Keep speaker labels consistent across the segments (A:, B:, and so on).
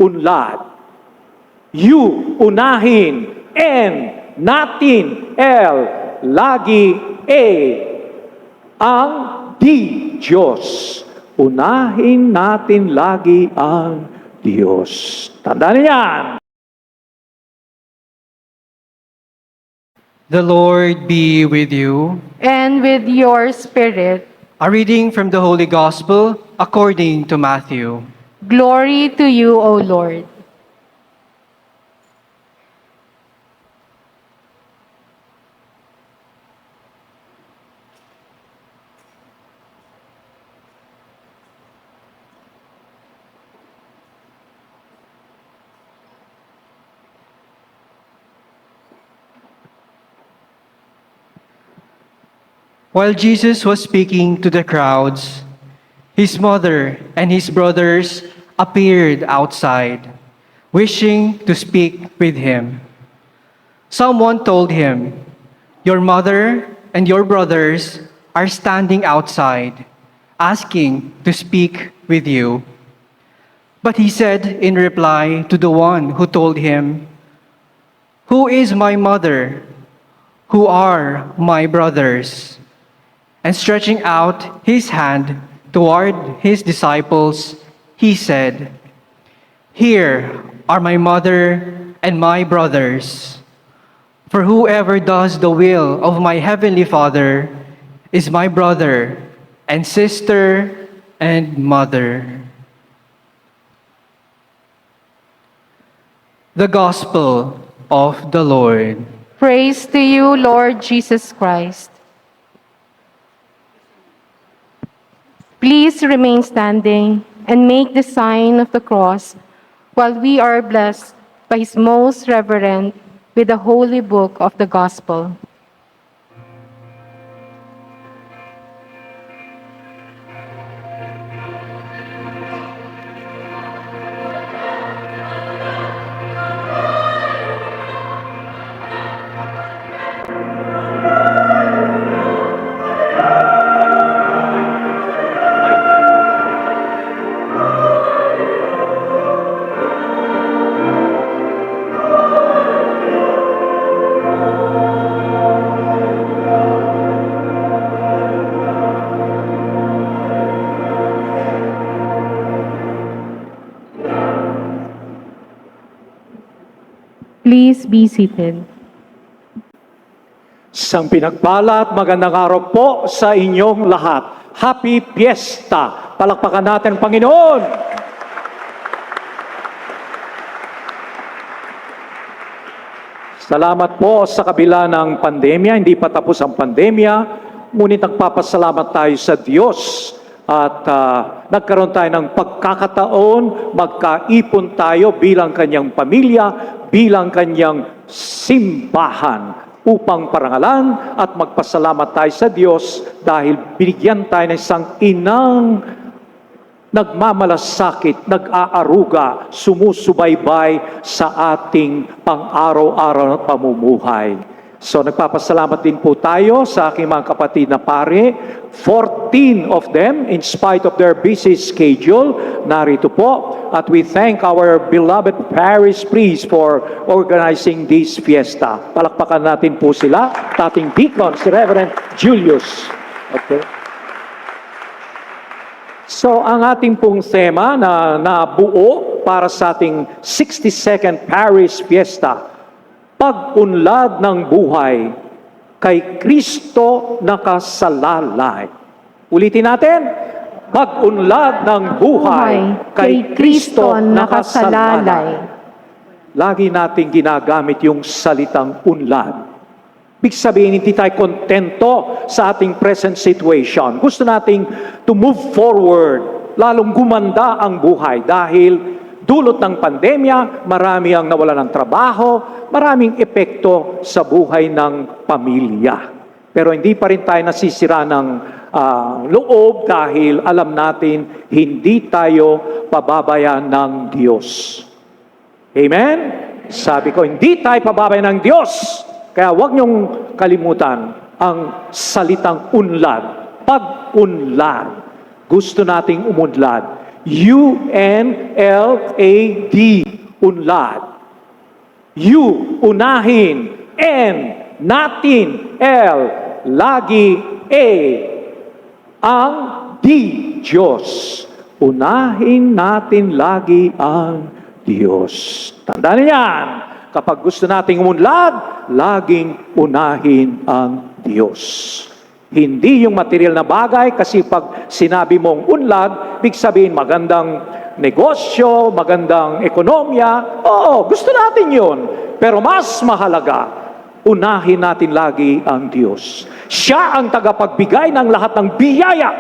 A: unlad. You, unahin, N, natin, L, lagi, A, ang di Diyos. Unahin natin lagi ang Diyos. Tandaan niyan.
B: The Lord be with you.
C: And with your spirit.
B: A reading from the Holy Gospel according to Matthew.
C: Glory to you, O Lord.
B: While Jesus was speaking to the crowds, his mother and his brothers appeared outside, wishing to speak with him. Someone told him, "Your mother and your brothers are standing outside, asking to speak with you." But he said in reply to the one who told him, "Who is my mother? Who are my brothers?" And stretching out his hand toward his disciples, he said, "Here are my mother and my brothers. For whoever does the will of my heavenly Father is my brother and sister and mother." The Gospel of the Lord.
C: Praise to you, Lord Jesus Christ. Please remain standing and make the sign of the cross while we are blessed by His most reverend with the holy book of the Gospel. Please be seated.
A: Isang pinagpala at magandang araw po sa inyong lahat. Happy Fiesta! Palakpakan natin ang Panginoon! Salamat po sa kabila ng pandemya. Hindi pa tapos ang pandemya. Ngunit nagpapasalamat tayo sa Diyos. At nagkaroon tayo ng pagkakataon, magkaipon tayo bilang kanyang pamilya, bilang kanyang simbahan upang parangalan at magpasalamat tayo sa Diyos dahil binigyan tayo ng isang inang nagmamalasakit, nag-aaruga, sumusubaybay sa ating pang-araw-araw na pamumuhay. So nagpapasalamat din po tayo sa aking mga kapatid na pare. 14 of them, in spite of their busy schedule, narito po. At we thank our beloved parish priest for organizing this fiesta. Palakpakan natin po sila. Ating deacon, si Reverend Julius. Okay. So ang ating pong tema na nabuo para sa ating 62nd Parish Fiesta, pag-unlad ng buhay kay Kristo nakasalalay. Ulitin natin, pag-unlad ng buhay kay Kristo nakasalalay. Lagi nating ginagamit yung salitang unlad. Ibig sabihin, hindi tayo kontento sa ating present situation. Gusto nating to move forward, lalong gumanda ang buhay dahil dulot ng pandemya, marami ang nawalan ng trabaho, maraming epekto sa buhay ng pamilya. Pero hindi pa rin tayo nasisira ng loob dahil alam natin hindi tayo pababayan ng Diyos. Amen? Sabi ko, hindi tayo pababayan ng Diyos. Kaya huwag niyong kalimutan ang salitang unlad. Pag-unlad. Gusto nating umunlad. U-N-L-A-D, unlad. U, unahin. N, natin. L, lagi. A, ang D, Diyos. Unahin natin lagi ang Diyos. Tandaan niyan, kapag gusto nating umunlad, laging unahin ang Diyos. Hindi yung material na bagay, kasi pag sinabi mong unlad, big sabihin magandang negosyo, magandang ekonomiya. Oo, gusto natin yun. Pero mas mahalaga, unahin natin lagi ang Diyos. Siya ang tagapagbigay ng lahat ng biyaya.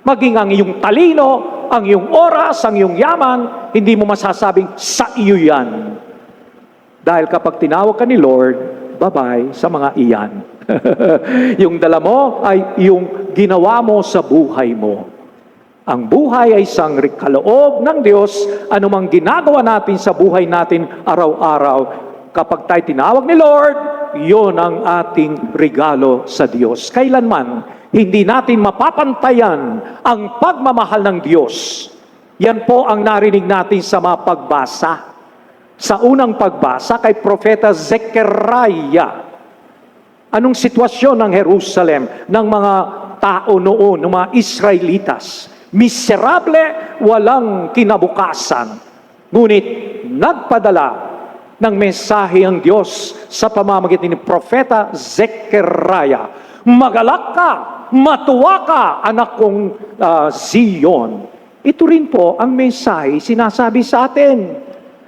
A: Maging ang iyong talino, ang iyong oras, ang iyong yaman, hindi mo masasabing sa iyo yan. Dahil kapag tinawag ka ni Lord, bye-bye sa mga iyan. Yung dala mo ay yung ginawa mo sa buhay mo. Ang buhay ay isang kaloob ng Diyos. Anumang ginagawa natin sa buhay natin araw-araw, kapag tayo tinawag ni Lord, yon ang ating regalo sa Diyos. Kailanman, hindi natin mapapantayan ang pagmamahal ng Diyos. Yan po ang narinig natin sa mga pagbasa. Sa unang pagbasa kay Propeta Zechariah, anong sitwasyon ng Jerusalem, ng mga tao noon, ng mga Israelitas? Miserable, walang kinabukasan. Ngunit nagpadala ng mensahe ang Diyos sa pamamagitan ni Propeta Zechariah. Magalak ka, matuwa ka, anak kong Zion. Ito rin po ang mensahe sinasabi sa atin.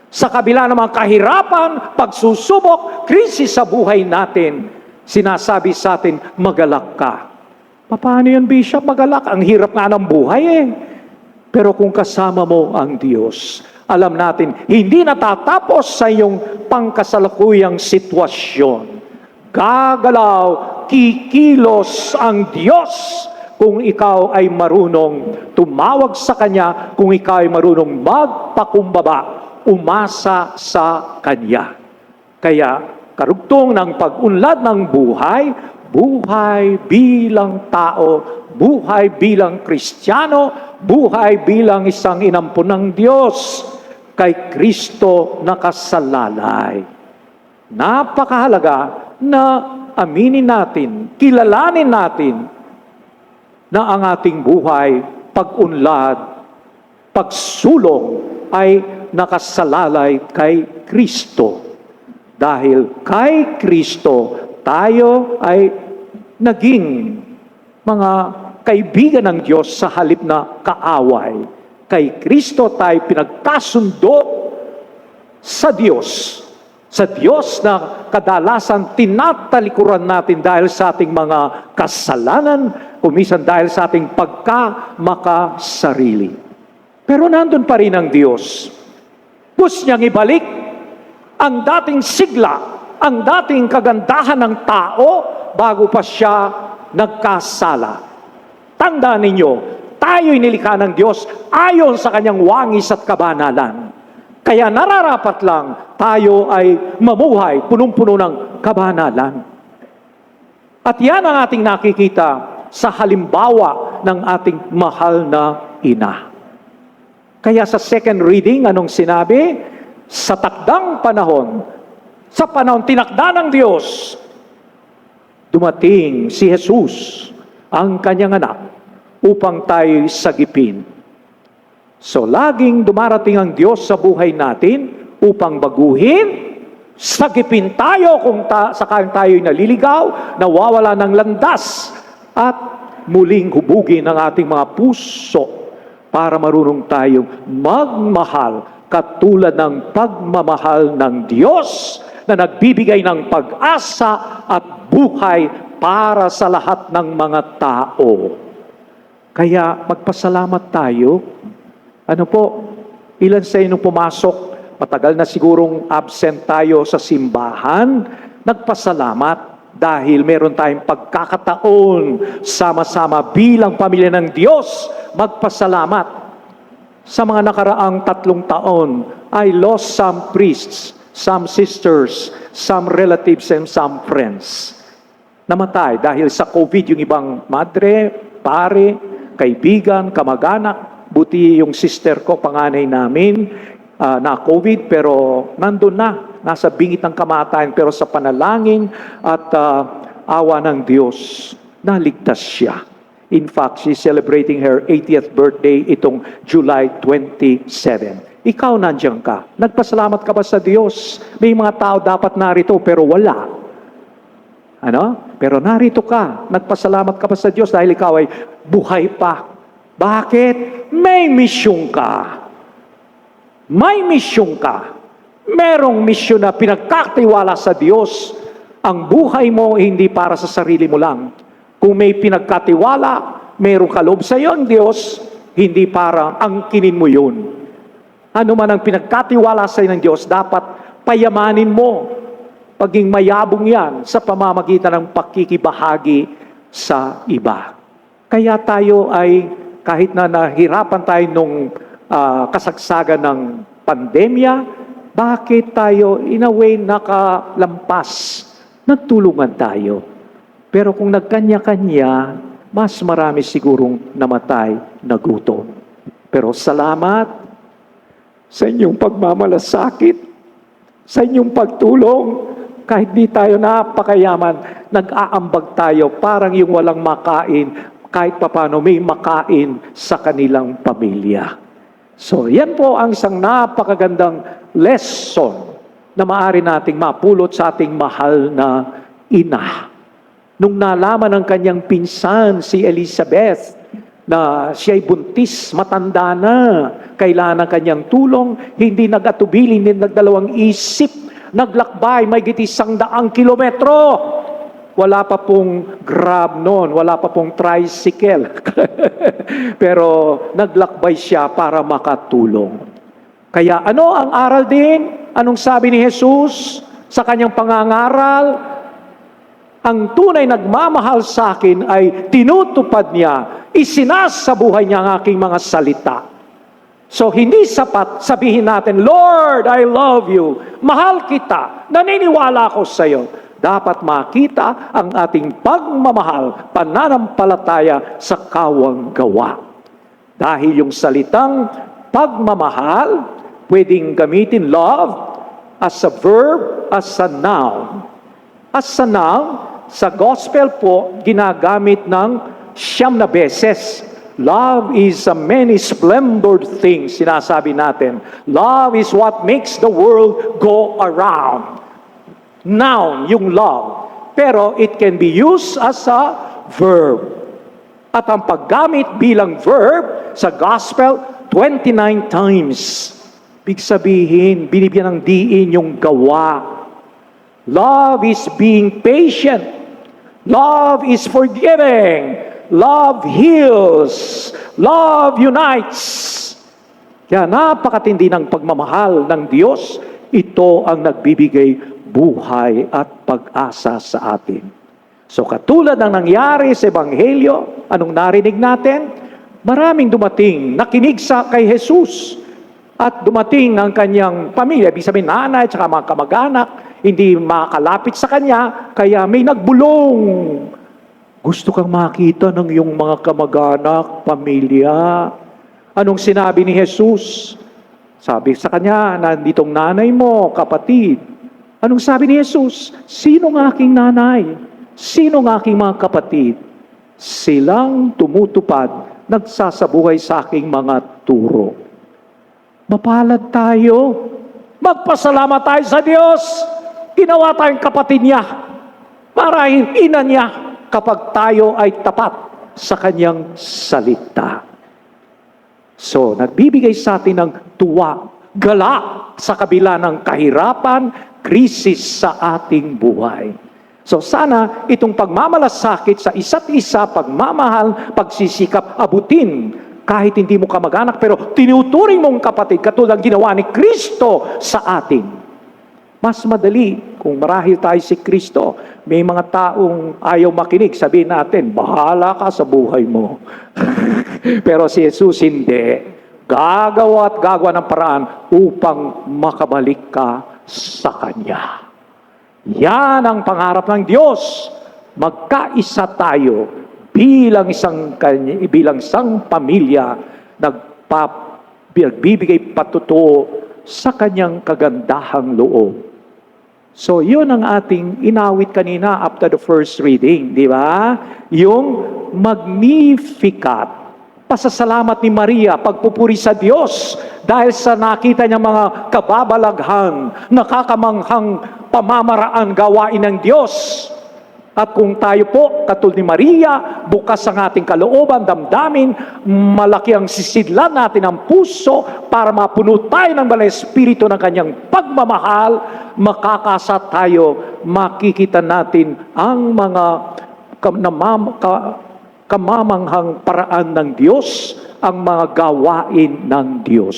A: Sa kabila ng mga kahirapan, pagsusubok, krisis sa buhay natin, sinasabi sa atin, magalak ka. Paano yan, Bishop? Magalak. Ang hirap nga ng buhay eh. Pero kung kasama mo ang Diyos, alam natin, hindi natatapos sa iyong pangkasalukuyang sitwasyon. Gagalaw, kikilos ang Diyos kung ikaw ay marunong tumawag sa Kanya, kung ikaw ay marunong magpakumbaba, umasa sa Kanya. Kaya, karugtong ng pag-unlad ng buhay, buhay bilang tao, buhay bilang Kristiyano, buhay bilang isang inampun ng Diyos, kay Kristo nakasalalay. Napakahalaga na aminin natin, kilalanin natin na ang ating buhay, pag-unlad, pagsulong ay nakasalalay kay Kristo. Dahil kay Kristo, tayo ay naging mga kaibigan ng Diyos sa halip na kaaway. Kay Kristo tayo pinagkasundo sa Diyos. Sa Diyos na kadalasan tinatalikuran natin dahil sa ating mga kasalanan, kumisan dahil sa ating pagkamakasarili. Pero nandun pa rin ang Diyos. Gusto niyang ibalik ang dating sigla, ang dating kagandahan ng tao bago pa siya nagkasala. Tandaan ninyo, tayo'y nilikha ng Diyos ayon sa kanyang wangis at kabanalan. Kaya nararapat lang tayo ay mamuhay punong-puno ng kabanalan. At yan ang ating nakikita sa halimbawa ng ating mahal na ina. Kaya sa second reading, anong sinabi? Sa takdang panahon, sa panahon tinakda ng Diyos, dumating si Jesus, ang kanyang anak, upang tayo sagipin. So, laging dumarating ang Diyos sa buhay natin upang baguhin, sagipin tayo kung sakaling tayo'y naliligaw, nawawala ng landas, at muling hubugin ang ating mga puso para marunong tayong magmahal katulad ng pagmamahal ng Diyos na nagbibigay ng pag-asa at buhay para sa lahat ng mga tao. Kaya magpasalamat tayo. Ano po, ilan sa inyo pumasok, matagal na sigurong absent tayo sa simbahan, nagpasalamat dahil meron tayong pagkakataon sama-sama bilang pamilya ng Diyos, magpasalamat. Sa mga nakaraang 3 taon, I lost some priests, some sisters, some relatives, and some friends. Namatay dahil sa COVID yung ibang madre, pare, kaibigan, kamag-anak, Buti yung sister ko, panganay namin, na COVID, pero nandun na, nasa bingit ng kamatayan. Pero sa panalangin at awa ng Diyos, naligtas siya. In fact, she's celebrating her 80th birthday itong July 27. Ikaw nandiyan ka. Nagpasalamat ka ba sa Diyos? May mga tao dapat narito pero wala. Ano? Pero narito ka. Nagpasalamat ka ba sa Diyos dahil ikaw ay buhay pa? Bakit? May misyon ka. May misyon ka. Merong misyon na pinagkatiwala sa Diyos. Ang buhay mo hindi para sa sarili mo lang. Kung may pinagkatiwala, merong kaloob sa iyo ang Diyos, hindi para angkinin mo yun. Ano man ang pinagkatiwala sa iyo ng Diyos, dapat payamanin mo. Paging mayabong yan sa pamamagitan ng pakikibahagi sa iba. Kaya tayo ay, kahit na nahirapan tayo nung kasagsagan ng pandemya, bakit tayo in a way nakalampas? Nagtulungan tayo. Pero kung nagkanya-kanya, mas marami sigurong namatay, nagutom. Pero salamat sa inyong pagmamalasakit, sa inyong pagtulong, kahit di tayo napakayaman, nag-aambag tayo, parang yung walang makain, kahit papano may makain sa kanilang pamilya. So, yan po ang isang napakagandang lesson na maaari nating mapulot sa ating mahal na ina. Nung nalaman ng kanyang pinsan, si Elizabeth, na siya ay buntis, matanda na, kailangan ng kanyang tulong, hindi nag-atubili, hindi nagdalawang isip, naglakbay, may 100 kilometro. Wala pa pong Grab noon, wala pa pong tricycle. Pero naglakbay siya para makatulong. Kaya ano ang aral din? Anong sabi ni Jesus sa kanyang pangangaral? Ang tunay nagmamahal sa akin ay tinutupad niya, isinasa buhay niya ang aking mga salita. So hindi sapat sabihin natin, Lord, I love you, mahal kita, naniniwala ako sa iyo. Dapat makita ang ating pagmamahal, pananampalataya sa kawang gawa. Dahil yung salitang pagmamahal, pwedeng gamitin love as a verb, as a noun. As a noun, sa gospel po, ginagamit ng 9 beses. Love is a many splendored thing, sinasabi natin. Love is what makes the world go around. Noun, yung love. Pero it can be used as a verb. At ang paggamit bilang verb sa gospel, 29 times. Big sabihin, binibigyan ng diin yung gawa. Love is being patient. Love is forgiving. Love heals. Love unites. Kaya napakatindi ng pagmamahal ng Diyos. Ito ang nagbibigay buhay at pag-asa sa atin. So katulad ng nangyari sa Ebanghelyo, anong narinig natin? Maraming dumating, nakinig sa kay Jesus. At dumating ang kanyang pamilya, ibig sabihin nanay at saka mga kamag-anak, hindi makakalapit sa kanya, kaya may nagbulong. Gusto kang makita ng iyong mga kamag-anak, pamilya. Anong sinabi ni Jesus? Sabi sa kanya, nanditong nanay mo, kapatid. Anong sabi ni Jesus? Sino ng aking nanay? Sino ng aking mga kapatid? Silang tumutupad, nagsasabuhay sa aking mga turo. Mapalad tayo. Magpasalamat tayo sa Diyos. Ginawa tayong kapatid niya. Marahin ina niya kapag tayo ay tapat sa kanyang salita. So, nagbibigay sa atin ng tuwa, gala sa kabila ng kahirapan, krisis sa ating buhay. So sana itong pagmamalasakit sa isa't isa, pagmamahal, pagsisikap, abutin kahit hindi mo kamag-anak, pero tinuturing mong kapatid katulad ginawa ni Kristo sa atin. Mas madali kung marahil tayo si Kristo, may mga taong ayaw makinig, sabihin natin, bahala ka sa buhay mo. Pero si Jesus hindi. Gagawa at gagawa ng paraan upang makabalik ka sa Kanya. Yan ang pangarap ng Diyos. Magkaisa tayo bilang isang pamilya, nagbibigay patutuo sa kanyang kagandahang loob. So, yun ang ating inawit kanina after the first reading, di ba? Yung Magnificat. Pasasalamat ni Maria, pagpupuri sa Diyos dahil sa nakita niya mga kababalaghan, nakakamanghang pamamaraan gawain ng Diyos. At kung tayo po, katulad ni Maria, bukas ang ating kalooban, damdamin, malaki ang sisidlan natin ang puso para mapuno tayo ng Banal na Espiritu ng kanyang pagmamahal, makakasa tayo, makikita natin ang mga kamamanghang paraan ng Diyos, ang mga gawain ng Diyos.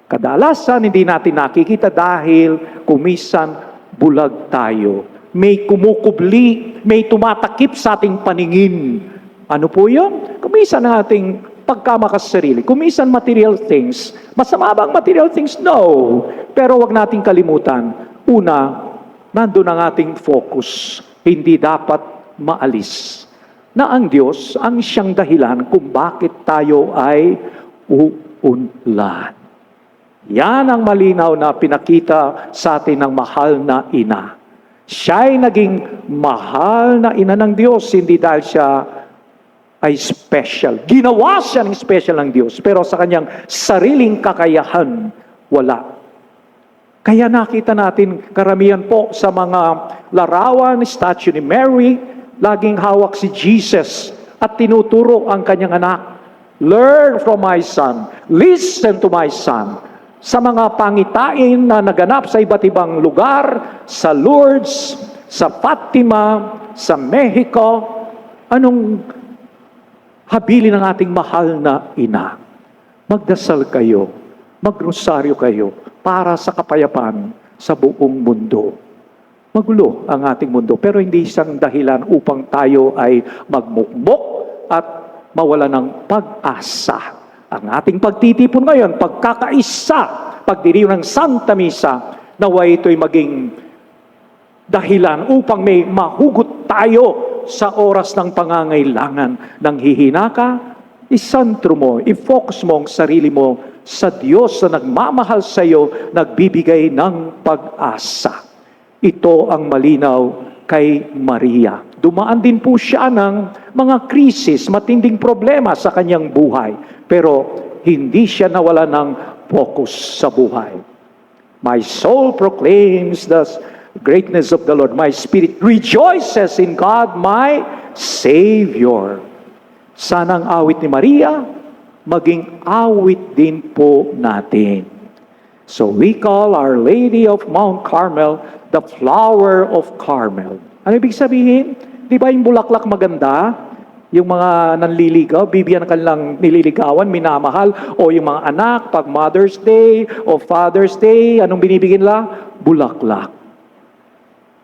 A: Kadalasan, hindi natin nakikita dahil kumisan bulag tayo. May kumukubli, may tumatakip sa ating paningin. Ano po yun? Kumisan ang ating pagkamakas sarili. Kumisan material things. Masama bang material things? No. Pero wag nating kalimutan. Una, nandun ang ating focus. Hindi dapat maalis. Na ang Diyos ang siyang dahilan kung bakit tayo ay uunlad. Yan ang malinaw na pinakita sa atin ng mahal na ina. Siya'y naging mahal na ina ng Diyos, hindi dahil siya ay special. Ginawa siya ng special ng Diyos, pero sa kanyang sariling kakayahan, wala. Kaya nakita natin karamihan po sa mga larawan, statue ni Mary, laging hawak si Jesus at tinuturo ang kanyang anak. Learn from my son. Listen to my son. Sa mga pangitain na naganap sa iba't ibang lugar, sa Lourdes, sa Fatima, sa Mexico, anong habilin ng ating mahal na ina? Magdasal kayo, magrosaryo kayo para sa kapayapaan sa buong mundo. Magulo ang ating mundo, pero hindi isang dahilan upang tayo ay magmukmok at mawala ng pag-asa. Ang ating pagtitipon ngayon, pagkakaisa, pagdiriw ng Santa Misa, naway ito'y maging dahilan upang may mahugot tayo sa oras ng pangangailangan. Nang hihina ka, isantro mo, i-focus mo ang sarili mo sa Diyos na nagmamahal sa iyo, nagbibigay ng pag-asa. Ito ang malinaw kay Maria. Dumaan din po siya ng mga krisis, matinding problema sa kanyang buhay. Pero hindi siya nawala ng focus sa buhay. My soul proclaims the greatness of the Lord. My spirit rejoices in God, my Savior. Sana ang awit ni Maria, maging awit din po natin. So we call Our Lady of Mount Carmel the Flower of Carmel. Ano ibig sabihin? Di ba yung bulaklak maganda? Yung mga nanliligaw, bibigyan ng kanilang nililigawan, minamahal, o yung mga anak, pag Mother's Day o Father's Day, anong binibigyan nila? Bulaklak.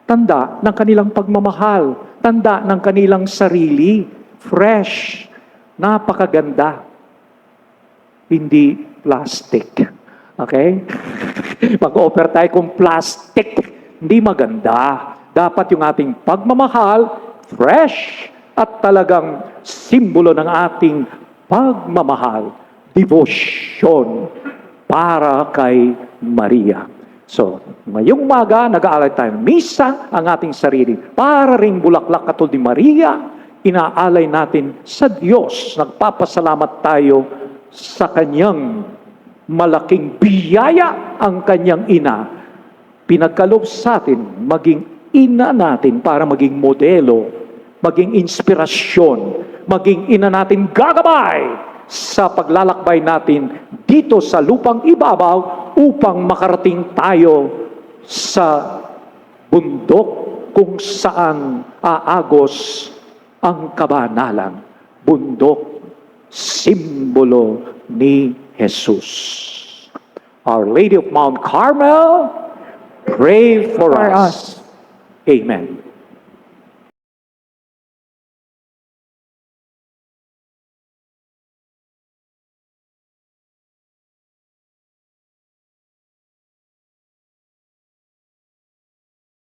A: Tanda ng kanilang pagmamahal, tanda ng kanilang sarili, fresh, napakaganda. Hindi plastic. Okay? Mag-offer tayo kung plastic, hindi maganda. Dapat yung ating pagmamahal, fresh, at talagang simbolo ng ating pagmamahal, devotion para kay Maria. So, ngayong umaga, nag-aalay tayo ng misa, ang ating sarili. Para ring bulaklak katulad ni Maria, inaalay natin sa Diyos. Nagpapasalamat tayo sa kanyang malaking biyaya, ang kanyang ina. Pinagkaloob sa atin, maging ina natin para maging modelo, maging inspirasyon, maging ina natin gagabay sa paglalakbay natin dito sa lupang ibabaw upang makarating tayo sa bundok kung saan aagos ang kabanalan. Bundok, simbolo ni Jesus. Our Lady of Mount Carmel, pray for us. Amen.